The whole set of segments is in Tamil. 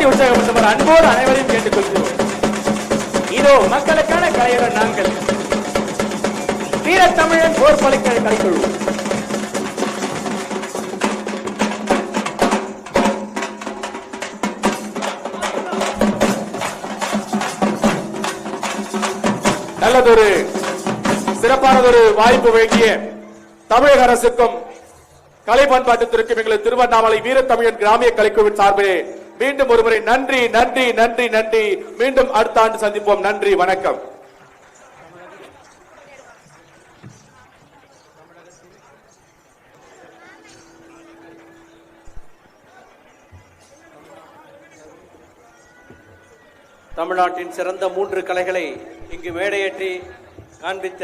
கைதட்டி உற்சாகப்படுத்துமாறு அன்போடு அனைவரையும் கேட்டுக்கொள்கிறோம். இதோ மக்களுக்கான கலைஞர் நாங்கள் வீரத்தமிழன் போர் பலிக்கல் கலைக்குழு. நல்லதொரு சிறப்பானதொரு வாய்ப்பு வழங்கிய தமிழக அரசுக்கும் கலை பண்பாட்டுத்துறைக்கும் எங்களது திருவண்ணாமலை வீரத்தமிழன் கிராமிய கலைக்குழுவின் சார்பிலே மீண்டும் ஒருமுறை நன்றி நன்றி நன்றி நன்றி. மீண்டும் அடுத்த ஆண்டு சந்திப்போம். நன்றி, வணக்கம். தமிழ்நாட்டின் சிறந்த 3 கலைகளை இங்கு மேடையேற்றி காண்பித்த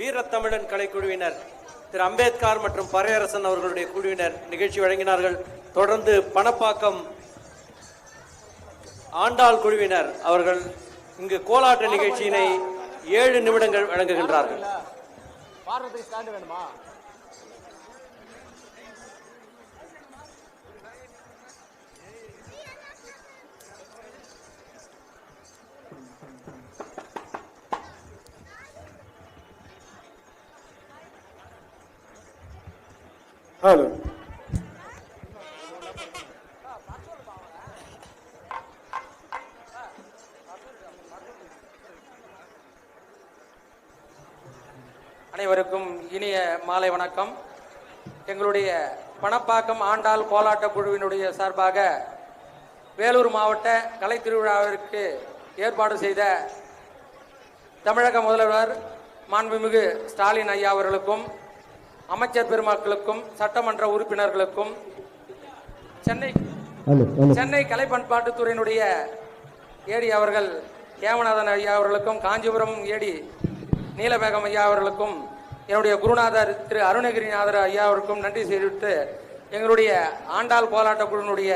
வீரத்தமிழன் கலைக்குழுவினர் திரு அம்பேத்கர் மற்றும் பறையரசன் அவர்களுடைய குழுவினர் நிகழ்ச்சி வழங்கினார்கள். தொடர்ந்து பணப்பாக்கம் ஆண்டாள் குழுவினர் அவர்கள் இங்கு கோலாட்ட நிகழ்ச்சியினை 7 நிமிடங்கள் வழங்குகின்றார்கள். ஹலோ, அனைவருக்கும் இனிய மாலை வணக்கம். எங்களுடைய பணப்பாக்கம் ஆண்டாள் கோலாட்ட குழுவினுடைய சார்பாக வேலூர் மாவட்ட கலை திருவிழாவிற்கு ஏற்பாடு செய்த தமிழக முதல்வர் மாண்புமிகு ஸ்டாலின் ஐயா அவர்களுக்கும், அமைச்சர் பெருமக்களுக்கும், சட்டமன்ற உறுப்பினர்களுக்கும், சென்னை கலை பண்பாட்டுத்துறையினுடைய ஏடி அவர்கள் கேமநாதன் ஐயா அவர்களுக்கும், காஞ்சிபுரம் ஏடி நீலமேகம் ஐயா அவர்களுக்கும், என்னுடைய குருநாதர் திரு அருணகிரிநாதர் ஐயா அவருக்கும் நன்றி தெரிவித்து எங்களுடைய ஆண்டாள் கோலாட்ட குழுவினுடைய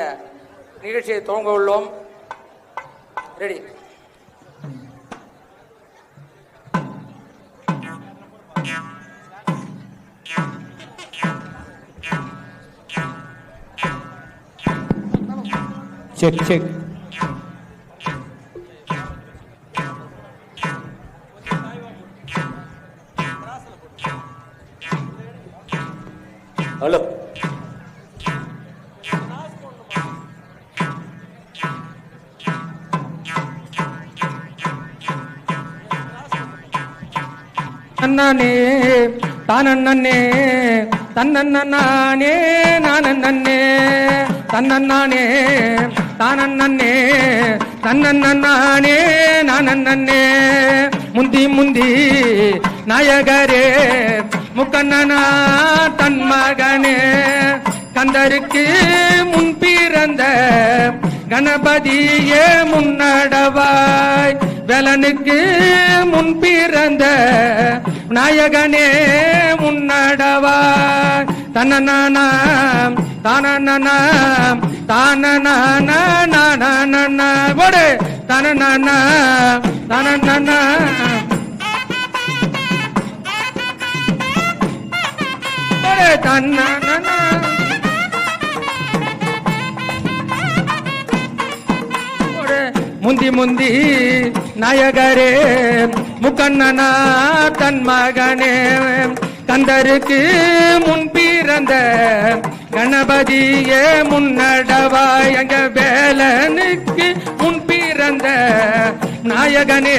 நிகழ்ச்சியை துவங்க உள்ளோம். ரெடி. Check check. ஹலோ, நன்னே தானே தன்னே நானே தன்னே தானே தன்னே நானே முந்தி முந்தி நாயகரே முக்கண்ணனா தன் மகனே கந்தருக்கு முன் பிறந்த கணபதியே முன்னடவாய் வேலனுக்கு முன் பிறந்த நாயகனே முன்னடவாய் தன்னனாம் தானனாம் தானனான போடு தனனா தனனா போடு தன்னனா முந்தி முந்தி நாயகரே முக்கண்ணனா தன் மகனே கந்தருக்கு முன் பிறந்த கணபதியே முன்னடவாய் அங்க வேலனுக்கு முன் பிறந்த நாயகனே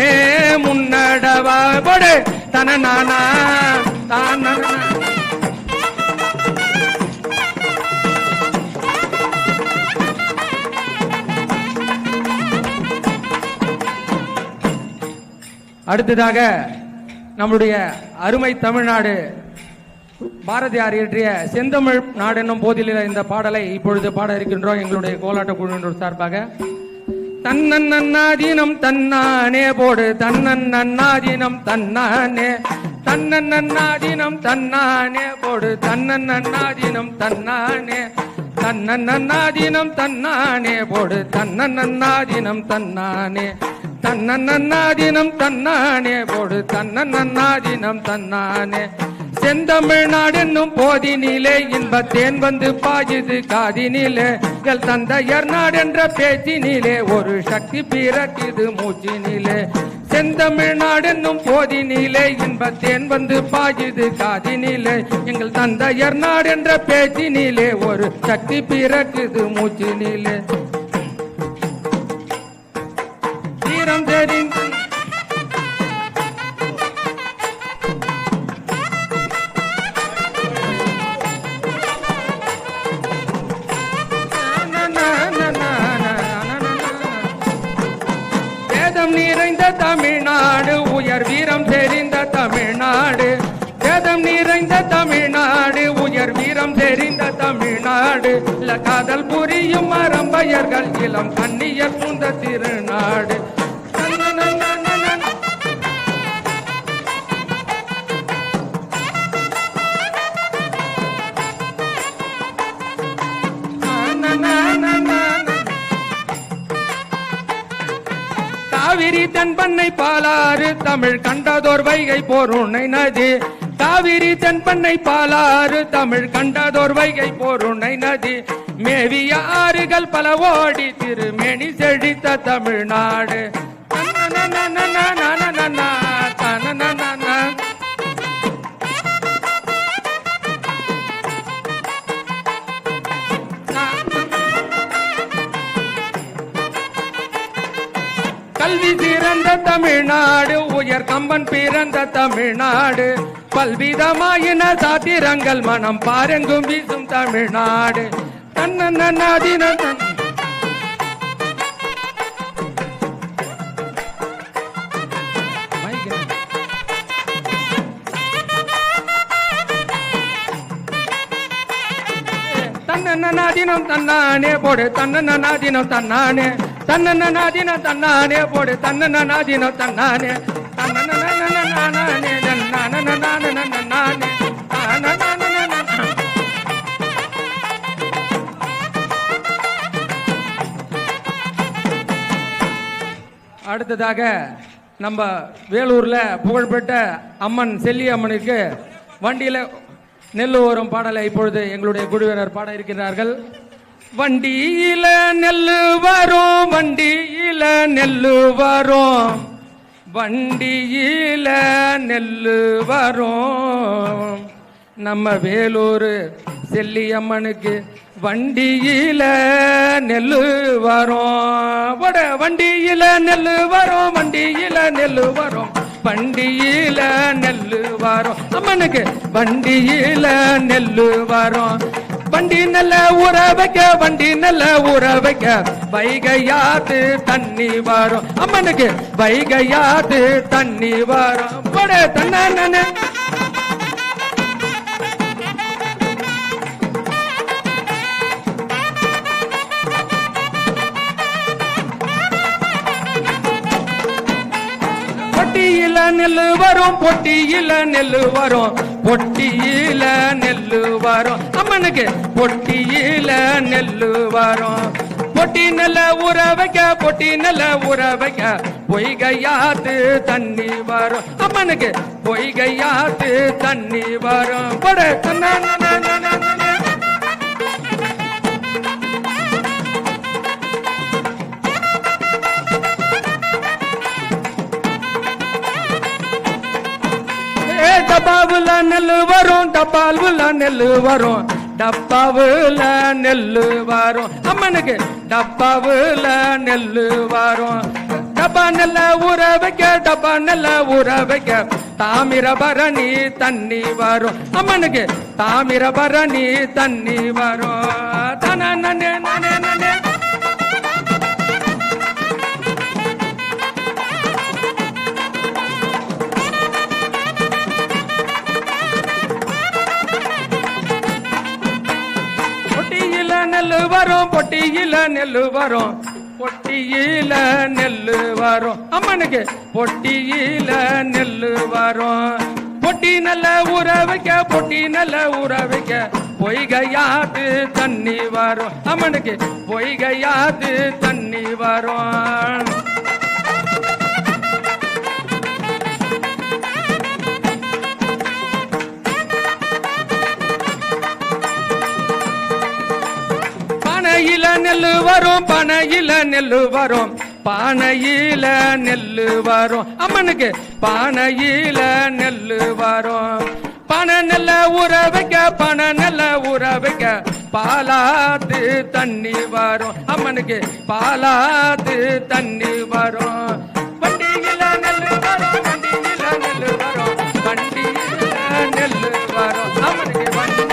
முன்னடவாய் போடு தனனானா தான. அடுத்ததாக நம்முடைய அருமை தமிழ்நாடு பாரதியார் இயற்றிய செந்தமிழ் நாடு என்னும் போதில் இந்த பாடலை இப்பொழுது பாட இருக்கின்றோம். எங்களுடைய கோலாட்ட குழுவினர் சார்பாக தன்னன்னாதீனம் தன்னானே போடு தன்னன்னாதீனம் தன்னானே தன்னன்னாதீனம் தன்னானே போடு தன்னன்னாதீனம் தன்னானே தன்னன்னாதீனம் தன்னானே போடு தன்னன்னாதீனம் தன்னானே தன்னன்னாதீனம் தன்னானே போடு தன்னன்னாதீனம் தன்னானே செந்தமிழ்நாடு என்னும் போதினிலே இன்பத்தேன் வந்து பாயுது காதினிலே எங்கள் தந்தையர் நாடு என்ற பேச்சினிலே ஒரு சக்தி பிறக்குது மூச்சினிலே செந்தமிழ்நாடு என்னும் போதினிலே இன்பத்தேன் வந்து பாயுது காதினிலே எங்கள் தந்தையர் நாடு என்ற பேச்சினிலே ஒரு சக்தி பிறக்குது மூச்சினிலே வீரம் தெரிந்து நிறைந்த தமிழ்நாடு உயர் வீரம் தெரிந்த தமிழ்நாடு வேதம் நிறைந்த தமிழ்நாடு உயர் வீரம் தெரிந்த தமிழ்நாடு காதல் புரியும் மரம்பயர்கள் இளம் கண்ணியர் புந்த திருநாடு காவிரி தென்பண்ணை பாலாறு தமிழ் கண்டதோர் வைகை போருணை நதி காவிரி தென்பண்ணை பாலாறு தமிழ் கண்டதோர் வைகை போருணை நதி மேவிய ஆறுகள் பல ஓடி திருமேனி செழித்த தமிழ்நாடு கல்வி சிறந்த தமிழ்நாடு உயர் கம்பன் பிறந்த தமிழ்நாடு பல்விதமாயின சாத்திரங்கள் மனம் பாரெங்கும் வீசும் தமிழ்நாடு தன்னதின தன்னதினம் தன்னானே போடு தன்னதினம் தன்னானே தன்னதினம் தன்னானே போடு தன்னதினம் தன்னானே அடுத்ததாக நம்ம வேலூர்ல புகழ்பெற்ற அம்மன் செல்லி அம்மனுக்கு வண்டியில நெல்லு ஓரம் பாடலை இப்பொழுது எங்களுடைய குழுவினர் பாட இருக்கிறார்கள். வண்டியில நெல்லு வரும் வண்டியில நெல்லு வரும் வண்டியில நெல்லு வரும் நம்ம வேலூர் செல்லியம்மனுக்கு வண்டியில நெல்லு வரும் வண்டியில நெல்லு வரும் வண்டியில நெல்லு வரும் வண்டியில நெல்லு வரும் அம்மனுக்கு வண்டியில நெல்லு வரும் வண்டி நல்ல ஊற வைக்க வண்டி நல்ல ஊற வைக்க வைகையாத்து தண்ணி வரும் அம்மனுக்கு வைகையாத்து தண்ணி வரும் போட தண்ண பொட்டியில நெல்லு வரும் பொட்டியில நெல்லு வரும் பொட்டியில நெல்லு வரும் அம்மனுக்கு பொட்டியில நெல்லு வரும் பொட்டி நல்ல ஊற வைக்க பொட்டி நல்ல ஊற வைக்க பொய்கையாத்து தண்ணி வரும் அம்மனுக்கு பொய்கையாத்து தண்ணி வரும் போட டப்பாவுல நெல்லு வரும் டப்பாவுல நெல்லு வரும் டப்பாவுல நெல்லு வரும் அம்மனுக்கு டப்பாவுல நெல்லு வரும் டப்பா நெல்ல ஊற வைக்க டப்பா நெல்ல ஊற வைக்க தாமிரபரணி தண்ணி வரும் அம்மனுக்கு தாமிரபரணி தண்ணி வரும் தன நனே நனே நனே நெல்லு வரும் பொட்டியில நெல்லு வரும் பொட்டியில நெல்லு வரும் அம்மனுக்கு பொட்டியில நெல்லு வரும் பொட்டி நல்ல ஊற வைக்க பொட்டி நல்ல ஊற வைக்க பொய்கையாத்து தண்ணி வரும் அம்மனுக்கு பொய்கையாத்து தண்ணி வரும் நெல்லு வரும் பனையில நெல்லு வரும் பானையில நெல்லு வரும் அம்மனுக்கு பானையில நெல்லு வரும் பனை நெல்ல ஊற வைக்க பனை நெல்ல ஊற வைக்க பாலாத்து தண்ணி வரும் அம்மனுக்கு பாலாத்து தண்ணி வரும் வண்டியில நெல்லு வரும் வண்டியில நெல்லு வரும் வண்டியில நெல்லு வரும் அம்மனுக்கு வண்டி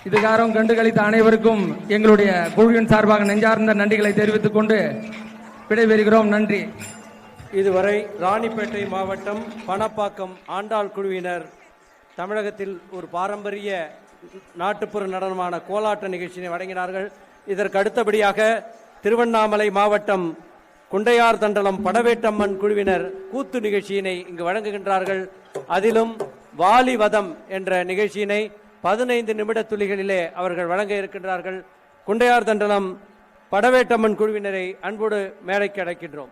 இதுகாரம் கண்டுகளித்த அனைவருக்கும் எங்களுடைய குழுவின் சார்பாக நெஞ்சார்ந்த நன்றிகளை தெரிவித்துக் கொண்டு விடைபெறுகிறோம். நன்றி. இதுவரை ராணிப்பேட்டை மாவட்டம் பணப்பாக்கம் ஆண்டாள் குழுவினர் தமிழகத்தில் ஒரு பாரம்பரிய நாட்டுப்புற நடனமான கோலாட்ட நிகழ்ச்சியை வழங்கினார்கள். இதற்கு அடுத்தபடியாக திருவண்ணாமலை மாவட்டம் குண்டையார் தண்டலம் படவேட்டம்மன் குழுவினர் கூத்து நிகழ்ச்சியினை இங்கு வழங்குகின்றார்கள். அதிலும் வாலிவதம் என்ற நிகழ்ச்சியினை 15 நிமிட துளிகளிலே அவர்கள் வழங்க இருக்கின்றார்கள். குண்டையார் தண்டலம் படவேட்டம்மன் குழுவினரை அன்போடு மேடைக்கு அழைக்கின்றோம்.